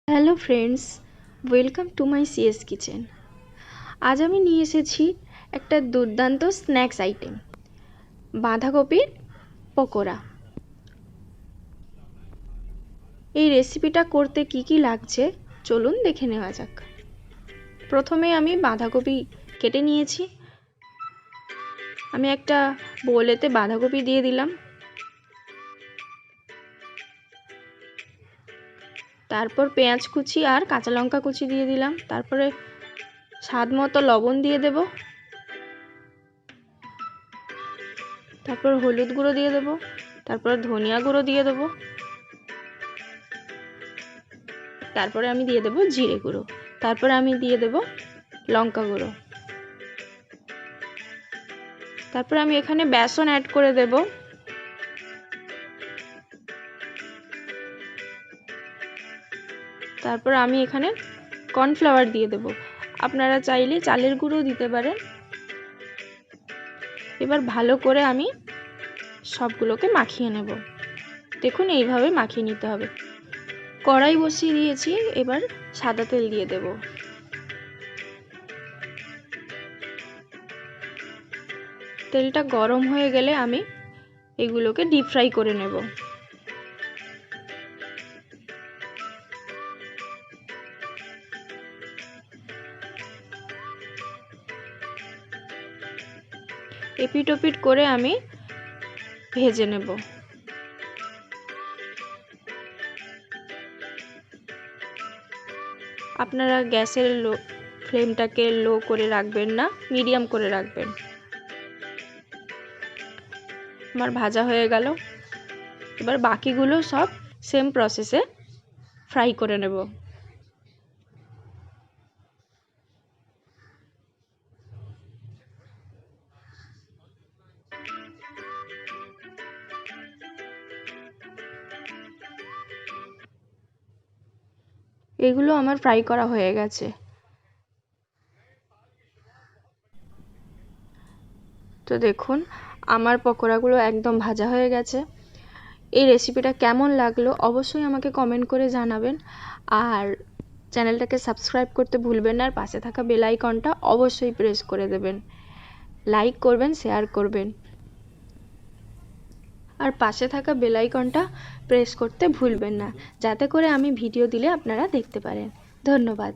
Hello friends, welcome to my CS kitchen. আজ আমি নিয়ে এসেছি একটা দুর্দান্ত স্ন্যাক্স আইটেম, বাঁধাকপির পকোড়া। এই রেসিপিটা করতে কি কি লাগছে চলুন দেখে নেওয়া যাক। প্রথমে আমি বাঁধাকপি কেটে নিয়েছি। আমি একটা বোলেতে বাঁধাকপি দিয়ে দিলাম, তারপর পেঁয়াজ কুচি আর কাঁচা লঙ্কা কুচি দিয়ে দিলাম, তারপরে স্বাদ মতো লবণ দিয়ে দেব, তারপর হলুদ গুঁড়ো দিয়ে দেবো, তারপর ধনিয়া গুঁড়ো দিয়ে দেবো, তারপরে আমি দিয়ে দেবো জিরে গুঁড়ো, তারপরে আমি দিয়ে দেবো লঙ্কা গুঁড়ো, তারপরে আমি এখানে বেসন অ্যাড করে দেব, তারপর আমি এখানে কর্নফ্লাওয়ার দিয়ে দেব। আপনারা চাইলে চালের গুঁড়ো দিতে পারেন। এবার ভালো করে আমি সবগুলোকে মাখিয়ে নেব। দেখুন এইভাবে মাখিয়ে নিতে হবে। কড়াই বসিয়ে দিয়েছি, এবার সাদা তেল দিয়ে দেব। তেলটা গরম হয়ে গেলে আমি এগুলোকে ডিপ ফ্রাই করে নেব। এপিট ওপিট করে আমি ভেজে নেব। আপনারা গ্যাসের ফ্লেমটাকে লো করে রাখবেন না, মিডিয়াম করে রাখবেন। আমার ভাজা হয়ে গেল। এবার বাকিগুলো সব সেম প্রসেসে ফ্রাই করে নেব। এগুলো আমার ফ্রাই করা হয়ে গেছে। তো দেখুন আমার পকোড়াগুলো একদম ভাজা হয়ে গেছে। এই রেসিপিটা কেমন লাগলো অবশ্যই আমাকে কমেন্ট করে জানাবেন, আর চ্যানেলটাকে সাবস্ক্রাইব করতে ভুলবেন না, আর পাশে থাকা বেল আইকনটা অবশ্যই প্রেস করে দেবেন। লাইক করবেন, শেয়ার করবেন, আর পাশে থাকা বেল আইকনটা প্রেস করতে ভুলবেন না, যাতে করে আমি ভিডিও দিলে আপনারা দেখতে পারেন। ধন্যবাদ।